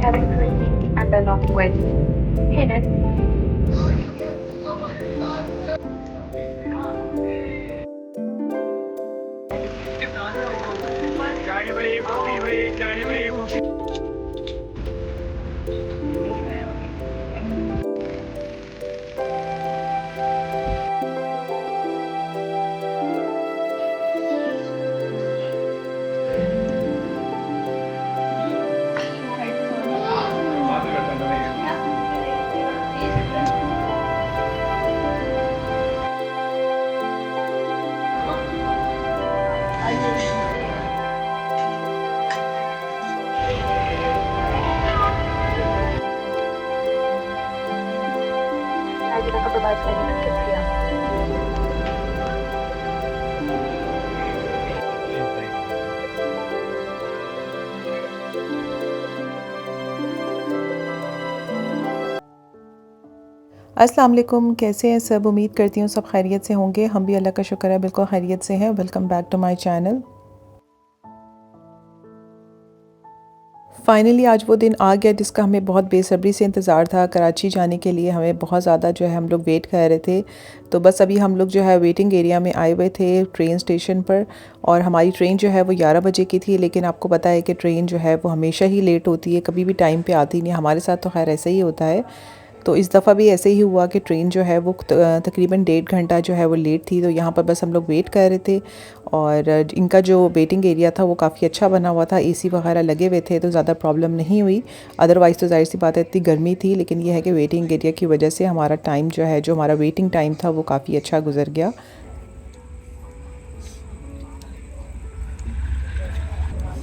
having cream and along with peanut. आज का प्रभात करने का शुक्रिया। अस्सलाम वालेकुम, कैसे हैं सब। उम्मीद करती हूँ सब खैरियत से होंगे। हम भी अल्लाह का शुक्र है बिल्कुल खैरियत से हैं। Welcome back to my channel. Finally आज वो दिन आ गया जिसका हमें बहुत बेसब्री से इंतज़ार था। कराची जाने के लिए हमें बहुत ज़्यादा जो है हम लोग वेट कर रहे थे। तो बस अभी हम लोग जो है वेटिंग एरिया में आए हुए थे ट्रेन स्टेशन पर, और हमारी ट्रेन जो है वो 11 बजे की थी। लेकिन आपको पता है कि ट्रेन जो है वो हमेशा ही लेट होती है, कभी भी टाइम पे आती नहीं। हमारे साथ तो खैर ऐसा ही होता है। तो इस दफ़ा भी ऐसे ही हुआ कि ट्रेन जो है वो तकरीबन 1.5 घंटा जो है वो लेट थी। तो यहाँ पर बस हम लोग वेट कर रहे थे, और इनका जो वेटिंग एरिया था वो काफ़ी अच्छा बना हुआ था, एसी वगैरह लगे हुए थे, तो ज़्यादा प्रॉब्लम नहीं हुई। अदरवाइज़ तो जाहिर सी बात है इतनी गर्मी थी, लेकिन यह है कि वेटिंग एरिया की वजह से हमारा टाइम जो है, जो हमारा वेटिंग टाइम था वो काफ़ी अच्छा गुजर गया।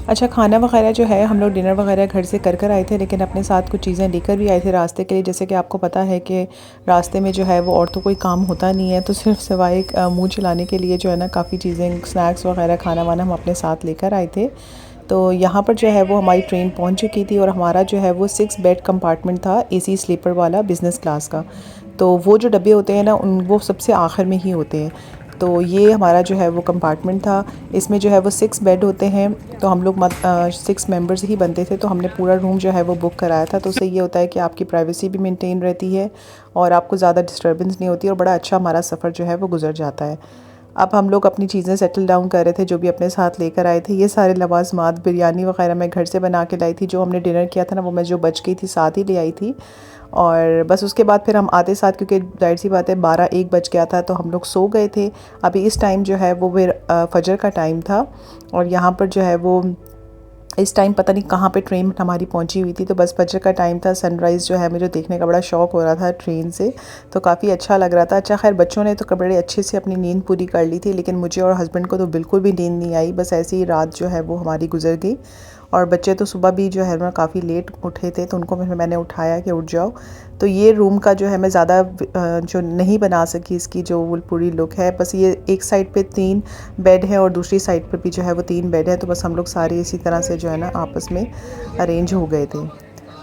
अच्छा, खाना वगैरह जो है हम लोग डिनर वगैरह घर से कर आए थे, लेकिन अपने साथ कुछ चीज़ें लेकर भी आए थे रास्ते के लिए। जैसे कि आपको पता है कि रास्ते में जो है वो और तो कोई काम होता नहीं है, तो सिर्फ सिवाय मुंह चलाने के लिए जो है ना काफ़ी चीज़ें, स्नैक्स वगैरह, खाना वाना हम अपने साथ लेकर आए थे। तो यहाँ पर जो है वो हमारी ट्रेन पहुँच चुकी थी, और हमारा जो है वो 6 बेड कंपार्टमेंट था, एसी स्लीपर वाला, बिज़नेस क्लास का। तो वो जो डब्बे होते हैं ना वो सबसे आखिर में ही होते हैं। तो ये हमारा जो है वो कंपार्टमेंट था। इसमें जो है वो 6 बेड होते हैं। तो हम लोग 6 मेंबर्स ही बनते थे, तो हमने पूरा रूम जो है वो बुक कराया था। तो उससे ये होता है कि आपकी प्राइवेसी भी मेंटेन रहती है और आपको ज़्यादा डिस्टर्बेंस नहीं होती, और बड़ा अच्छा हमारा सफ़र जो है वो गुजर जाता है। अब हम लोग अपनी चीज़ें सेटल डाउन कर रहे थे, जो भी अपने साथ लेकर आए थे। ये सारे लवाज़मात, बिरयानी वगैरह मैं घर से बना के लाई थी। जो हमने डिनर किया था ना वो मैं जो बच गई थी साथ ही ले आई थी। और बस उसके बाद फिर हम आते साथ, क्योंकि जाहिर सी बात है 12-1 बज गया था, तो हम लोग सो गए थे। अभी इस टाइम जो है वो फिर फजर का टाइम था, और यहाँ पर जो है वो इस टाइम पता नहीं कहाँ पे ट्रेन हमारी पहुंची हुई थी। तो बस फजर का टाइम था। सनराइज़ जो है मुझे देखने का बड़ा शौक़ हो रहा था ट्रेन से, तो काफ़ी अच्छा लग रहा था। अच्छा, खैर बच्चों ने तो बड़े अच्छे से अपनी नींद पूरी कर ली थी, लेकिन मुझे और हस्बैंड को तो बिल्कुल भी नींद नहीं आई। बस ऐसे ही रात जो है वो हमारी गुजर गई। और बच्चे तो सुबह भी जो है ना काफ़ी लेट उठे थे, तो उनको मैंने उठाया कि उठ जाओ। तो ये रूम का जो है मैं ज़्यादा जो नहीं बना सकी इसकी जो वो पूरी लुक है। बस ये एक साइड पे 3 बेड है और दूसरी साइड पर भी जो है वो 3 बेड है। तो बस हम लोग सारे इसी तरह से जो है ना आपस में अरेंज हो गए थे।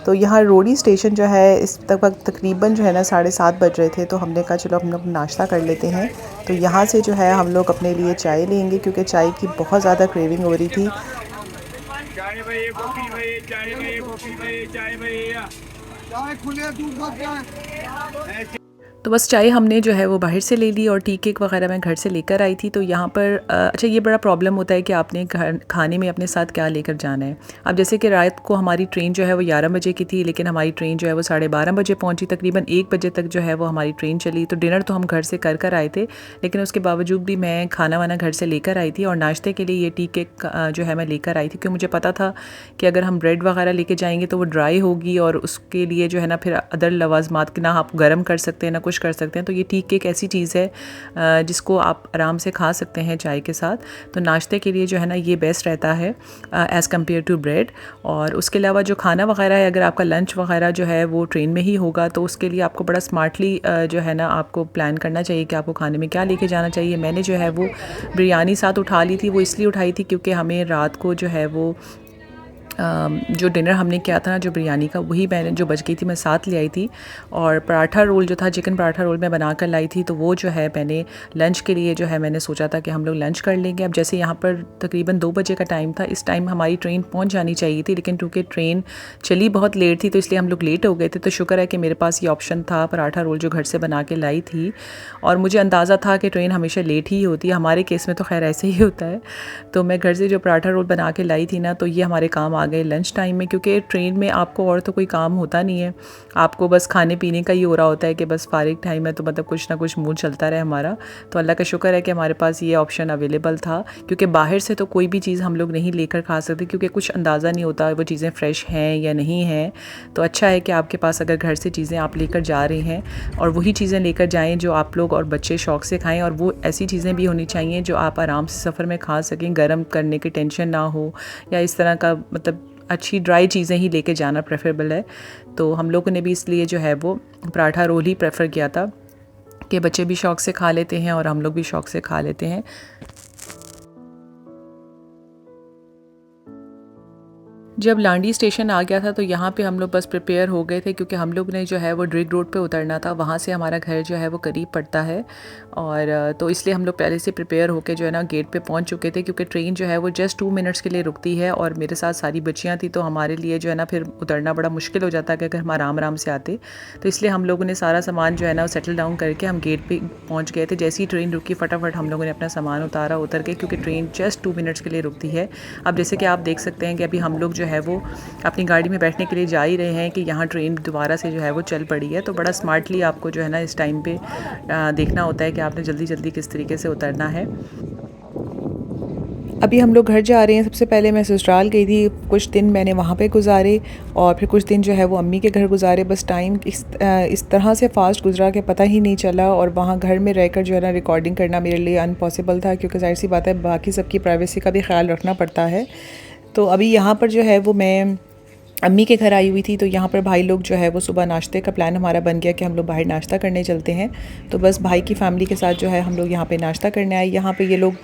तो यहाँ रोडी स्टेशन जो है इस वक्त तकरीबन जो है ना 7:30 बज रहे थे। तो हमने कहा चलो हम लोग नाश्ता कर लेते हैं। तो यहाँ से जो है हम लोग अपने लिए चाय लेंगे, क्योंकि चाय की बहुत ज़्यादा क्रेविंग हो रही थी। चाय खुले दूध चाय। तो बस चाय हमने जो है वो बाहर से ले ली, और टी केक वगैरह मैं घर से लेकर आई थी। तो यहाँ पर अच्छा, ये बड़ा प्रॉब्लम होता है कि आपने घर खाने में अपने साथ क्या लेकर जाना है। अब जैसे कि रात को हमारी ट्रेन जो है वो 11 बजे की थी, लेकिन हमारी ट्रेन जो है वो 12:30 बजे पहुँची। तकरीबन 1 बजे तक जो है वो हमारी ट्रेन चली। तो डिनर तो हम घर से कर आए थे, लेकिन उसके बावजूद भी मैं खाना वाना घर से लेकर आई थी। और नाश्ते के लिए ये टी केक जो है मैं लेकर आई थी, क्योंकि मुझे पता था कि अगर हम ब्रेड वगैरह लेके जाएंगे तो वो ड्राई होगी, और उसके लिए जो है ना फिर अदर लवाजमात ना आप गर्म कर सकते हैं ना कुछ कर सकते हैं। तो ये टी केक ऐसी चीज़ है जिसको आप आराम से खा सकते हैं चाय के साथ। तो नाश्ते के लिए जो है ना ये बेस्ट रहता है एज़ कम्पेयर टू ब्रेड। और उसके अलावा जो खाना वगैरह है, अगर आपका लंच वगैरह जो है वो ट्रेन में ही होगा, तो उसके लिए आपको बड़ा स्मार्टली जो है ना आपको प्लान करना चाहिए कि आपको खाने में क्या लेके जाना चाहिए। मैंने जो है वो बिरयानी साथ उठा ली थी। वो इसलिए उठाई थी क्योंकि हमें रात को जो है वो जो डिनर हमने किया था ना, जो बिरयानी का, वही मैंने जो बच गई थी मैं साथ ले आई थी। और पराठा रोल जो था, चिकन पराठा रोल मैं बना कर लाई थी, तो वो जो है मैंने लंच के लिए जो है मैंने सोचा था कि हम लोग लंच कर लेंगे। अब जैसे यहाँ पर तकरीबन 2 बजे का टाइम था, इस टाइम हमारी ट्रेन पहुँच जानी चाहिए थी, लेकिन क्योंकि ट्रेन चली बहुत लेट थी तो इसलिए हम लोग लेट हो गए थे। तो शुक्र है कि मेरे पास ये ऑप्शन था पराठा रोल जो घर से बना के लाई थी। और मुझे अंदाज़ा था कि ट्रेन हमेशा लेट ही होती है, हमारे केस में तो खैर ऐसे ही होता है। तो मैं घर से जो पराठा रोल बना के लाई थी ना, तो ये हमारे काम आ गए लंच टाइम में, क्योंकि ट्रेन में आपको और तो कोई काम होता नहीं है, आपको बस खाने पीने का ही हो रहा होता है कि बस फारिग टाइम है तो मतलब कुछ ना कुछ मूड चलता रहे हमारा। तो अल्लाह का शुक्र है कि हमारे पास ये ऑप्शन अवेलेबल था, क्योंकि बाहर से तो कोई भी चीज़ हम लोग नहीं लेकर खा सकते, क्योंकि कुछ अंदाज़ा नहीं होता वो चीज़ें फ़्रेश हैं या नहीं हैं। तो अच्छा है कि आपके पास अगर घर से चीज़ें आप लेकर जा रहे हैं, और वही चीज़ें लेकर जाएँ जो आप लोग और बच्चे शौक़ से खाएँ, और वो ऐसी चीज़ें भी होनी चाहिए जो आप आराम से सफ़र में खा सकें, गर्म करने की टेंशन ना हो, या इस तरह का मतलब अच्छी ड्राई चीज़ें ही लेके जाना प्रेफरेबल है। तो हम लोगों ने भी इसलिए जो है वो पराठा रोल ही प्रेफर किया था कि बच्चे भी शौक़ से खा लेते हैं और हम लोग भी शौक़ से खा लेते हैं। जब लांडी स्टेशन आ गया था तो यहाँ पे हम लोग बस प्रिपेयर हो गए थे, क्योंकि हम लोग ने जो है वो ड्रिग रोड पे उतरना था, वहाँ से हमारा घर जो है वो करीब पड़ता है। और तो इसलिए हम लोग पहले से प्रिपेयर होके जो है ना गेट पे पहुँच चुके थे, क्योंकि ट्रेन जो है वो जस्ट 2 मिनट्स के लिए रुकती है, और मेरे साथ सारी बच्चियाँ थी, तो हमारे लिए जो है ना फिर उतरना बड़ा मुश्किल हो जाता है अगर हम आराम आराम से आते। तो इसलिए हम लोगों ने सारा सामान जो है ना वो सेटल डाउन करके हम गेट पर पहुँच गए थे। जैसे ही ट्रेन रुकी फटाफट हम लोगों ने अपना सामान उतारा, उतर के, क्योंकि ट्रेन जस्ट 2 मिनट्स के लिए रुकती है। अब जैसे कि आप देख सकते हैं कि अभी हम लोग जो है वो अपनी गाड़ी में बैठने के लिए जा ही रहे हैं कि यहाँ ट्रेन दोबारा से जो है वो चल पड़ी है। तो बड़ा स्मार्टली आपको जो है ना इस टाइम पे देखना होता है कि आपने जल्दी जल्दी किस तरीके से उतरना है। अभी हम लोग घर जा रहे हैं। सबसे पहले मैं ससुराल गई थी, कुछ दिन मैंने वहाँ पे गुजारे, और फिर कुछ दिन जो है वो अम्मी के घर गुजारे। बस टाइम इस तरह से फ़ास्ट गुजरा कि पता ही नहीं चला, और वहाँ घर में रहकर जो है ना रिकॉर्डिंग करना मेरे लिए अनपॉसिबल था, क्योंकि ज़ाहिर सी बात है बाकी सबकी प्राइवेसी का भी ख्याल रखना पड़ता है। तो अभी यहाँ पर जो है वो मैं अम्मी के घर आई हुई थी, तो यहाँ पर भाई लोग जो है वो सुबह नाश्ते का प्लान हमारा बन गया कि हम लोग बाहर नाश्ता करने चलते हैं। तो बस भाई की फ़ैमिली के साथ जो है हम लोग यहाँ पे नाश्ता करने आए। यहाँ पे ये लोग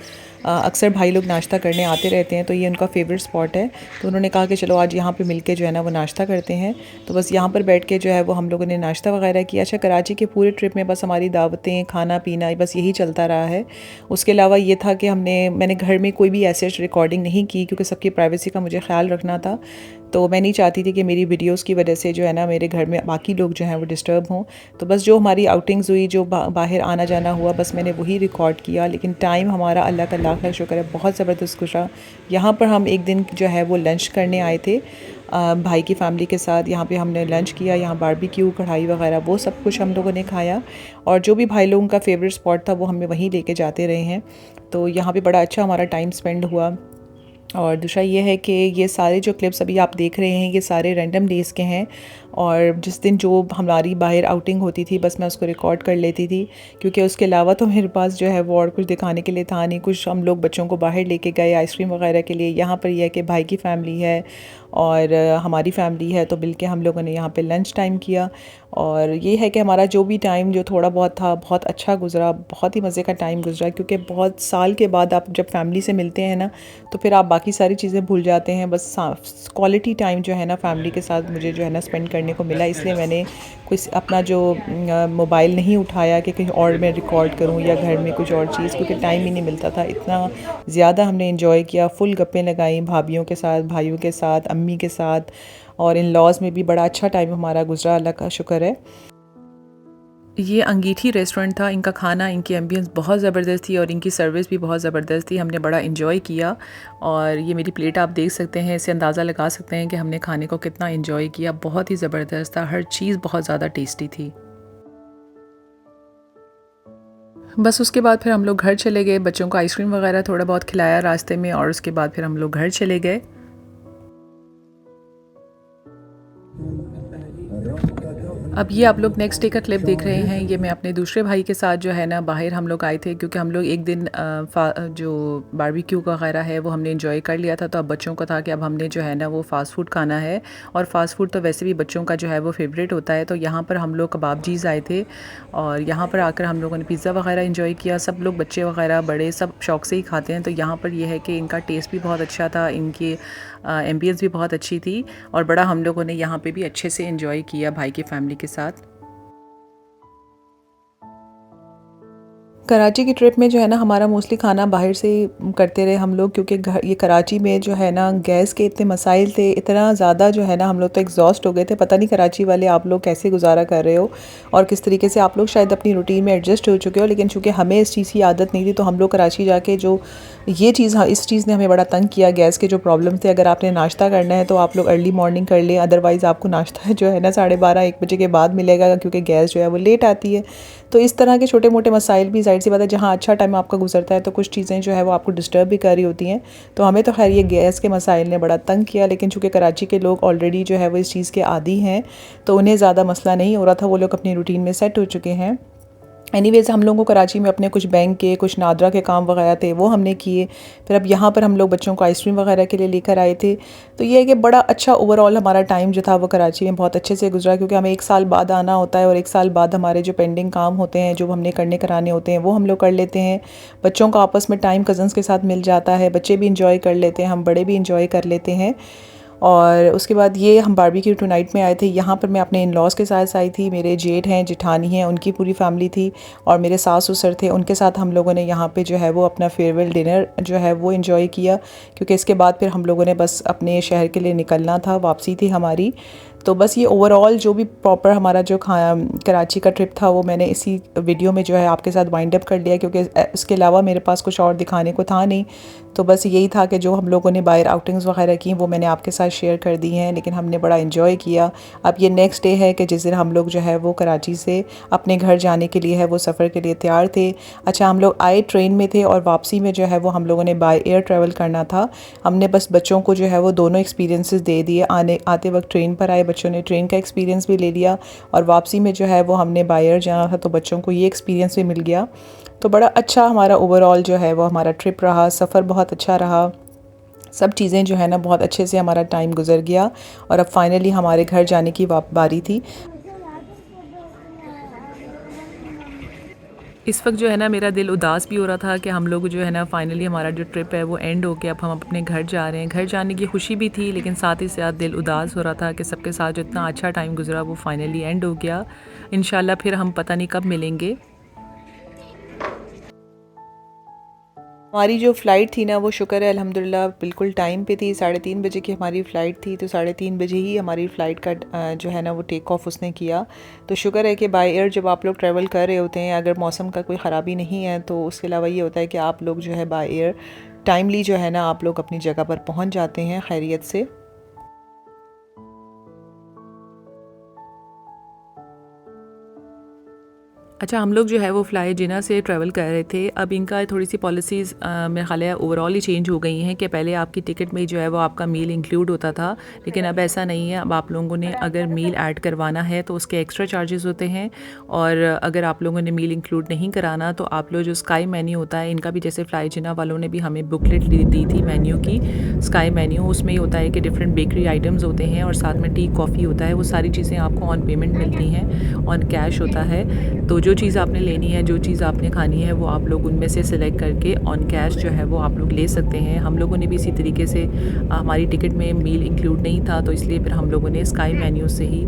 अक्सर भाई लोग नाश्ता करने आते रहते हैं, तो ये उनका फेवरेट स्पॉट है। तो उन्होंने कहा कि चलो आज यहाँ पे मिलके जो है ना वो नाश्ता करते हैं। तो बस यहाँ पर बैठ के जो है वो हम लोगों ने नाश्ता वगैरह किया। अच्छा, कराची के पूरे ट्रिप में बस हमारी दावतें, खाना पीना, बस यही चलता रहा है। उसके अलावा ये था कि मैंने घर में कोई भी ऐसे रिकॉर्डिंग नहीं की, क्योंकि सबकी प्राइवेसी का मुझे ख्याल रखना था। तो मैं नहीं चाहती थी कि मेरी वीडियोस की वजह से जो है ना मेरे घर में बाकी लोग जो हैं वो डिस्टर्ब हों। तो बस जो हमारी आउटिंग्स हुई, जो बाहर आना जाना हुआ, बस मैंने वही रिकॉर्ड किया। लेकिन टाइम हमारा अल्लाह का लाख लाख शुक्र है बहुत ज़बरदस्त गुजरा। यहाँ पर हम एक दिन जो है वो लंच करने आए थे भाई की फ़ैमिली के साथ। यहाँ पे हमने लंच किया, यहाँ बारबेक्यू, कढ़ाई वगैरह वो सब कुछ हम लोगों ने खाया। और जो भी भाई लोगों का फेवरेट स्पॉट था वो हमें वहीं लेके जाते रहे हैं। तो यहाँ पे बड़ा अच्छा हमारा टाइम स्पेंड हुआ। और दूसरा ये है कि ये सारे जो क्लिप्स अभी आप देख रहे हैं ये सारे रैंडम डेज़ के हैं, और जिस दिन जो हमारी बाहर आउटिंग होती थी बस मैं उसको रिकॉर्ड कर लेती थी, क्योंकि उसके अलावा तो मेरे पास जो है वो और कुछ दिखाने के लिए था नहीं। कुछ हम लोग बच्चों को बाहर लेके गए आइसक्रीम वगैरह के लिए। यहाँ पर यह है कि भाई की फ़ैमिली है और हमारी फ़ैमिली है, तो मिलके हम लोगों ने यहाँ पे लंच टाइम किया। और ये है कि हमारा जो भी टाइम जो थोड़ा बहुत था बहुत अच्छा गुजरा, बहुत ही मज़े का टाइम गुजरा, क्योंकि बहुत साल के बाद आप जब फैमिली से मिलते हैं ना तो फिर आप बाकी सारी चीज़ें भूल जाते हैं। बस क्वालिटी टाइम जो है ना फैमिली के साथ मुझे जो है ना स्पेंड करने को मिला, इसलिए मैंने कुछ अपना जो मोबाइल नहीं उठाया कि कहीं और मैं रिकॉर्ड करूं या घर में कुछ और चीज़, क्योंकि टाइम ही नहीं मिलता था। इतना ज़्यादा हमने एंजॉय किया, फुल गप्पें लगाई भाभियों के साथ, भाइयों के साथ, अम्मी के साथ, और इन लॉज में भी बड़ा अच्छा टाइम हमारा गुजरा, अल्लाह का शुक्र है। ये अंगीठी रेस्टोरेंट था। इनका खाना, इनकी एम्बियंस बहुत ज़बरदस्त थी और इनकी सर्विस भी बहुत ज़बरदस्त थी। हमने बड़ा इन्जॉय किया, और ये मेरी प्लेट आप देख सकते हैं, इससे अंदाज़ा लगा सकते हैं कि हमने खाने को कितना इन्जॉय किया। बहुत ही ज़बरदस्त था, हर चीज़ बहुत ज़्यादा टेस्टी थी। बस उसके बाद फिर हम लोग घर चले गए, बच्चों को आइसक्रीम वगैरह थोड़ा बहुत खिलाया रास्ते में, और उसके बाद फिर हम लोग घर चले गए। अब ये आप लोग नेक्स्ट डे का क्लिप देख रहे हैं। ये मैं अपने दूसरे भाई के साथ जो है ना बाहर हम लोग आए थे, क्योंकि हम लोग एक दिन जो बारबेक्यू वगैरह है वो हमने एंजॉय कर लिया था। तो अब बच्चों को था कि अब हमने जो है ना वो फ़ास्ट फूड खाना है, और फ़ास्ट फूड तो वैसे भी बच्चों का जो है वो फेवरेट होता है। तो यहाँ पर हम लोग कबाबजीज़ आए थे, और यहाँ पर आकर हम लोगों ने पिज़्ज़ा वगैरह एंजॉय किया। सब लोग बच्चे वगैरह बड़े सब शौक़ से ही खाते हैं। तो यहाँ पर ये है कि इनका टेस्ट भी बहुत अच्छा था, इनकी एम्बियंस भी बहुत अच्छी थी, और बड़ा हम लोगों ने यहाँ पे भी अच्छे से एंजॉय किया भाई की फैमिली के साथ। कराची की ट्रिप में जो है ना हमारा मोस्टली खाना बाहर से करते रहे हम लोग, क्योंकि ये कराची में जो है ना गैस के इतने मसाइल थे, इतना ज़्यादा जो है ना हम लोग तो एग्जॉस्ट हो गए थे। पता नहीं कराची वाले आप लोग कैसे गुजारा कर रहे हो, और किस तरीके से आप लोग शायद अपनी रूटीन में एडजस्ट हो चुके हो, लेकिन चूँकि हमें इस चीज़ की आदत नहीं थी, तो हम लोग कराची जाके जो ये चीज़, हाँ इस चीज़ ने हमें बड़ा तंग किया। गैस के जो प्रॉब्लम थे, अगर आपने नाश्ता करना है तो आप लोग अर्ली मॉर्निंग कर लें, अदरवाइज़ आपको नाश्ता जो है ना 12:30-1 बजे के बाद मिलेगा, क्योंकि गैस जो है वो लेट आती है। तो इस तरह के छोटे मोटे मसाइल भी, ज़ाहिर सी बात है, जहाँ अच्छा टाइम आपका गुजरता है तो कुछ चीज़ें जो है वो आपको डिस्टर्ब भी कर रही होती हैं। तो हमें तो खैर ये गैस के मसाइल ने बड़ा तंग किया, लेकिन चूँकि कराची के लोग ऑलरेडी जो है वो इस चीज़ के आदी हैं, तो उन्हें ज़्यादा मसला नहीं हो रहा था, वो लोग अपनी रूटीन में सेट हो चुके हैं। एनीवेज़ हम लोगों को कराची में अपने कुछ बैंक के, कुछ नादरा के काम वगैरह थे, वो हमने किए। फिर अब यहाँ पर हम लोग बच्चों को आइसक्रीम वगैरह के लिए लेकर आए थे। तो ये है कि बड़ा अच्छा ओवरऑल हमारा टाइम जो था वो कराची में बहुत अच्छे से गुजरा, क्योंकि हमें 1 साल बाद आना होता है, और 1 साल बाद हमारे जो पेंडिंग काम होते हैं, जो हमने करने कराने होते हैं, वो हम लोग कर लेते हैं। बच्चों का आपस में टाइम कज़न्स के साथ मिल जाता है, बच्चे भी इंजॉय कर लेते हैं, हम बड़े भी इंजॉय कर लेते हैं। और उसके बाद ये हम बारबेक्यू टू नाइट में आए थे। यहाँ पर मैं अपने इन लॉज़ के साथ आई थी, मेरे जेठ हैं, जेठानी हैं, उनकी पूरी फैमिली थी, और मेरे सास ससुर थे, उनके साथ हम लोगों ने यहाँ पे जो है वो अपना फेयरवेल डिनर जो है वो एंजॉय किया। क्योंकि इसके बाद फिर हम लोगों ने बस अपने शहर के लिए निकलना था, वापसी थी हमारी। तो बस ये ओवरऑल जो भी प्रॉपर हमारा जो कराची का ट्रिप था वो मैंने इसी वीडियो में जो है आपके साथ वाइंड अप कर लिया, क्योंकि इसके अलावा मेरे पास कुछ और दिखाने को था नहीं। तो बस यही था कि जो हम लोगों ने बाहर आउटिंग्स वगैरह की वो मैंने आपके साथ शेयर कर दी हैं, लेकिन हमने बड़ा इन्जॉय किया। अब ये नेक्स्ट डे है कि जिस दिन हम लोग जो है वो कराची से अपने घर जाने के लिए है वो सफ़र के लिए तैयार थे। अच्छा, हम लोग आए ट्रेन में थे, और वापसी में जो है वो हम लोगों ने बाय एयर ट्रैवल करना था। हमने बस बच्चों को जो है वो दोनों एक्सपीरियंसेस दे दिए। आते वक्त ट्रेन पर आए, बच्चों ने ट्रेन का एक्सपीरियंस भी ले लिया, और वापसी में जो है वो हमने बाय एयर जाना था, तो बच्चों को ये एक्सपीरियंस भी मिल गया। तो बड़ा अच्छा हमारा ओवरऑल जो है वो हमारा ट्रिप रहा, सफ़र बहुत अच्छा रहा। सब चीज़ें जो है ना बहुत अच्छे से हमारा टाइम गुजर गया, और अब फाइनली हमारे घर जाने की बारी थी। इस वक्त जो है ना मेरा दिल उदास भी हो रहा था कि हम लोग जो है ना फाइनली हमारा जो ट्रिप है वो एंड हो गया, अब हम अपने घर जा रहे हैं। घर जाने की खुशी भी थी, लेकिन साथ ही साथ दिल उदास हो रहा था कि सबके साथ जो इतना अच्छा टाइम गुजरा वो फाइनली एंड हो गया। इंशाल्लाह फिर हम पता नहीं कब मिलेंगे। हमारी जो फ़्लाइट थी ना वो शुक्र है अल्हम्दुलिल्लाह बिल्कुल टाइम पे थी। 3:30 बजे की हमारी फ़्लाइट थी, तो 3:30 बजे ही हमारी फ़्लाइट का जो है ना वो टेक ऑफ उसने किया। तो शुक्र है कि बाय एयर जब आप लोग ट्रैवल कर रहे होते हैं, अगर मौसम का कोई ख़राबी नहीं है, तो उसके अलावा ये होता है कि आप लोग जो है बाय एयर टाइमली जो है ना आप लोग अपनी जगह पर पहुँच जाते हैं खैरियत से। अच्छा, हम लोग जो है वो फ्लाई जिना से ट्रैवल कर रहे थे। अब इनका थोड़ी सी पॉलिसीज़ मेरे ख़्याल है ओवरऑल ही चेंज हो गई हैं कि पहले आपकी टिकट में जो है वो आपका मील इंक्लूड होता था, लेकिन अब ऐसा नहीं है। अब आप लोगों ने अगर मील ऐड करवाना है तो उसके एक्स्ट्रा चार्जेस होते हैं, और अगर आप लोगों ने मील इंक्लूड नहीं कराना तो आप लोग जो स्काई मेन्यू होता है इनका भी, जैसे फ्लाई जिना वालों ने भी हमें बुकलेट दी थी मेन्यू की, स्काई मेन्यू, उसमें ये होता है कि डिफरेंट बेकरी आइटम्स होते हैं, और साथ में टी कॉफ़ी होता है। वो सारी चीज़ें आपको ऑन पेमेंट मिलती हैं, ऑन कैश होता है। तो जो चीज़ आपने लेनी है, जो चीज़ आपने खानी है, वो आप लोग उनमें से सिलेक्ट करके ऑन कैश जो है वो आप लोग ले सकते हैं। हम लोगों ने भी इसी तरीके से, हमारी टिकट में मील इंक्लूड नहीं था, तो इसलिए फिर हम लोगों ने स्काई मेन्यू से ही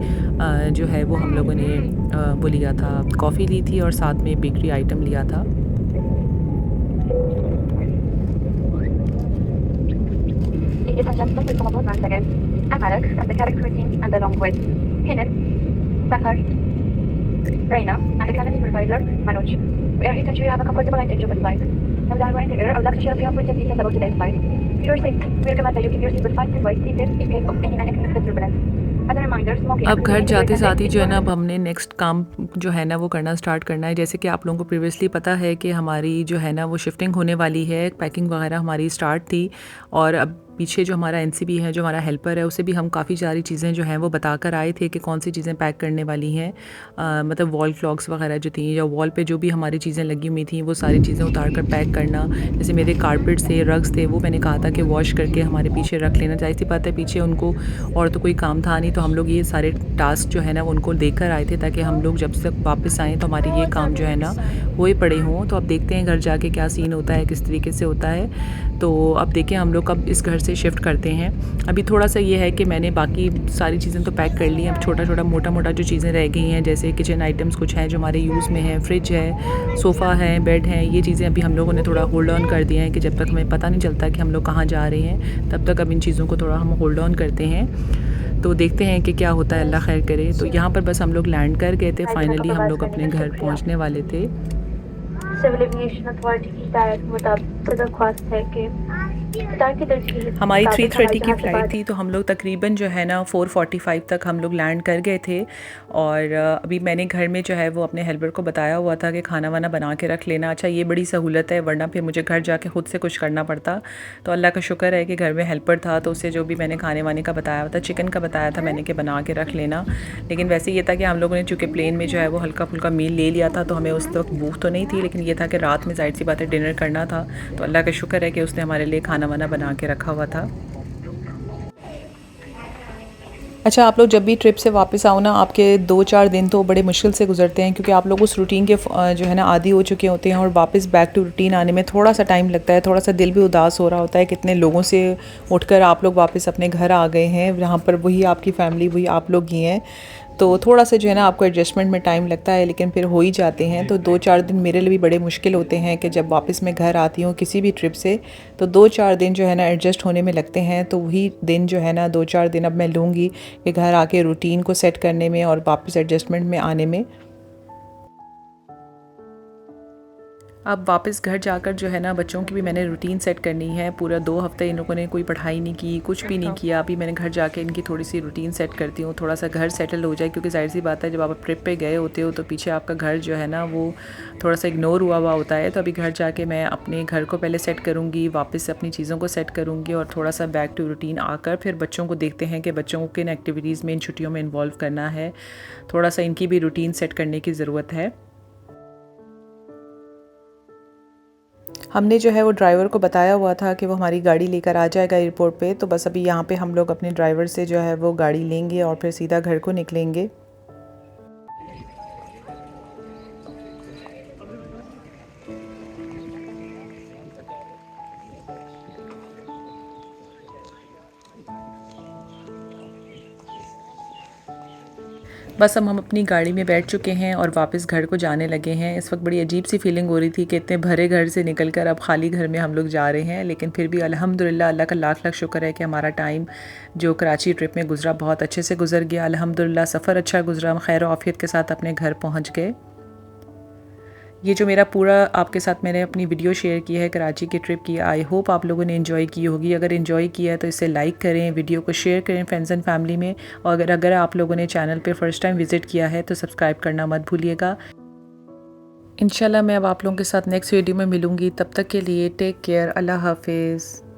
जो है वो हम लोगों ने वो लिया था, कॉफ़ी ली थी और साथ में बेकरी आइटम लिया था। Reina, and the cabin supervisor, Manoj. We are here to ensure you have a comfortable and enjoyable flight. Now that we're in the air, I would like to share a few operative details about today's flight. If you're sick, we recommend that you keep your seatbelt fastened while seated in case of any unexpected turbulence. As a reminder, smoking अब घर जाते साथ ही जो है ना, अब हमने next काम जो है ना वो करना स्टार्ट करना है। जैसे कि आप लोगों को प्रीवियसली पता है कि हमारी जो है ना वो शिफ्टिंग होने वाली है, पैकिंग वगैरह हमारी स्टार्ट थी, और अब पीछे जो हमारा एनसीबी है, जो हमारा हेल्पर है, उसे भी हम काफ़ी सारी चीज़ें जो हैं वो बता कर आए थे कि कौन सी चीज़ें पैक करने वाली हैं। मतलब वॉल क्लॉक्स वगैरह जो थी या वॉल पे जो भी हमारी चीज़ें लगी हुई थी वो सारी चीज़ें उतार कर पैक करना। जैसे मेरे कारपेट्स थे, रग्स थे, वो मैंने कहा था कि वॉश करके हमारे पीछे रख लेना। जाहिर सी बात है पीछे उनको और तो कोई काम था नहीं, तो हम लोग ये सारे टास्क जो है ना वो उनको देकर आए थे ताकि हम लोग जब तक वापस आएँ तो हमारे ये काम जो है ना वो ही पड़े हों। तो अब देखते हैं घर जाके क्या सीन होता है, किस तरीके से होता है। तो अब देखें हम लोग अब इस घर से शिफ्ट करते हैं। अभी थोड़ा सा ये है कि मैंने बाकी सारी चीज़ें तो पैक कर ली हैं, अब छोटा छोटा मोटा मोटा जो चीज़ें रह गई हैं, जैसे किचन आइटम्स कुछ हैं जो हमारे यूज़ में हैं, फ्रिज है, सोफ़ा है, बेड है, ये चीज़ें अभी हम लोगों ने थोड़ा होल्ड ऑन कर दिया है कि जब तक हमें पता नहीं चलता कि हम लोग कहाँ जा रहे हैं तब तक अब इन चीज़ों को थोड़ा हम होल्ड ऑन करते हैं। तो देखते हैं कि क्या होता है, अल्लाह खैर करे। तो यहाँ पर बस हम लोग लैंड कर गए थे, फाइनली हम लोग अपने घर पहुँचने वाले थे। सिविल एविएशन अथॉरिटी की हिदायत के मुताबिक दरख्वास्त है कि हमारी 3:30 की फ़्लाइट थी, तो हम लोग तकरीबन जो है ना 4:45 तक हम लोग लैंड कर गए थे। और अभी मैंने घर में जो है वो अपने हेल्पर को बताया हुआ था कि खाना वाना बना के रख लेना। अच्छा ये बड़ी सहूलत है, वरना फिर मुझे घर जाके ख़ुद से कुछ करना पड़ता। तो अल्लाह का शुक्र है कि घर में हेल्पर था, तो उससे जो भी मैंने खाने वाने का बताया था, चिकन का बताया था मैंने कि बना के रख लेना। लेकिन वैसे ये था कि हम लोगों ने चूँकि प्लेन में जो है वो हल्का फुल्का मील ले लिया था, तो हमें उस वक्त भूख तो नहीं थी, लेकिन ये था कि रात में ज़ाहिर सी बात है डिनर करना था। तो अल्लाह का शुक्र है कि उसने हमारे लिए खाना वाना बना के रखा हुआ था। अच्छा, आप लोग जब भी ट्रिप से वापस आओ ना, आपके 2-4 दिन तो बड़े मुश्किल से गुजरते हैं, क्योंकि आप लोग उस रूटीन के जो है ना आदी हो चुके होते हैं, और वापस बैक टू रूटीन आने में थोड़ा सा टाइम लगता है, थोड़ा सा दिल भी उदास हो रहा होता है। कितने लोगों से उठकर आप लोग वापस अपने घर आ गए हैं, जहाँ पर वही आपकी फैमिली, वही आप लोग ही हैं। तो थोड़ा सा जो है ना आपको एडजस्टमेंट में टाइम लगता है, लेकिन फिर हो ही जाते हैं। तो 2-4 दिन मेरे लिए भी बड़े मुश्किल होते हैं कि जब वापस मैं घर आती हूँ किसी भी ट्रिप से, तो 2-4 दिन जो है ना एडजस्ट होने में लगते हैं। तो वही दिन जो है ना 2-4 दिन अब मैं लूँगी कि घर आके रूटीन को सेट करने में और वापस एडजस्टमेंट में आने में। अब वापस घर जाकर जो है ना बच्चों की भी मैंने रूटीन सेट करनी है। पूरा 2 हफ़्ते इन लोगों ने कोई पढ़ाई नहीं की, कुछ भी नहीं किया। अभी मैंने घर जाके इनकी थोड़ी सी रूटीन सेट करती हूँ, थोड़ा सा घर सेटल हो जाए, क्योंकि ज़ाहिर सी बात है जब आप ट्रिप पे गए होते हो तो पीछे आपका घर जो है ना वो थोड़ा सा इग्नोर हुआ हुआ होता है। तो अभी घर जाके मैं अपने घर को पहले सेट करूँगी, वापस अपनी चीज़ों को सेट करूँगी, और थोड़ा सा बैक टू रूटीन आकर फिर बच्चों को देखते हैं कि बच्चों को किन एक्टिविटीज़ में इन छुट्टियों में इन्वॉल्व करना है। थोड़ा सा इनकी भी रूटीन सेट करने की ज़रूरत है। हमने जो है वो ड्राइवर को बताया हुआ था कि वो हमारी गाड़ी लेकर आ जाएगा एयरपोर्ट पे। तो बस अभी यहाँ पे हम लोग अपने ड्राइवर से जो है वो गाड़ी लेंगे और फिर सीधा घर को निकलेंगे। बस अब हम अपनी गाड़ी में बैठ चुके हैं और वापस घर को जाने लगे हैं। इस वक्त बड़ी अजीब सी फीलिंग हो रही थी कि इतने भरे घर से निकलकर अब खाली घर में हम लोग जा रहे हैं, लेकिन फिर भी अल्हम्दुलिल्लाह अल्लाह का लाख लाख शुक्र है कि हमारा टाइम जो कराची ट्रिप में गुजरा बहुत अच्छे से गुजर गया। अल्हम्दुलिल्लाह सफ़र अच्छा गुजरा, हम खैर आफियत के साथ अपने घर पहुँच गए। ये जो मेरा पूरा आपके साथ मैंने अपनी वीडियो शेयर की है कराची की ट्रिप की, आई होप आप लोगों ने एंजॉय की होगी। अगर एंजॉय किया है तो इसे लाइक करें, वीडियो को शेयर करें फ्रेंड्स एंड फैमिली में, और अगर आप लोगों ने चैनल पे फर्स्ट टाइम विज़िट किया है तो सब्सक्राइब करना मत भूलिएगा। इंशाल्लाह मैं अब आप लोगों के साथ नेक्स्ट वीडियो में मिलूँगी, तब तक के लिए टेक केयर, अल्लाह हाफिज़।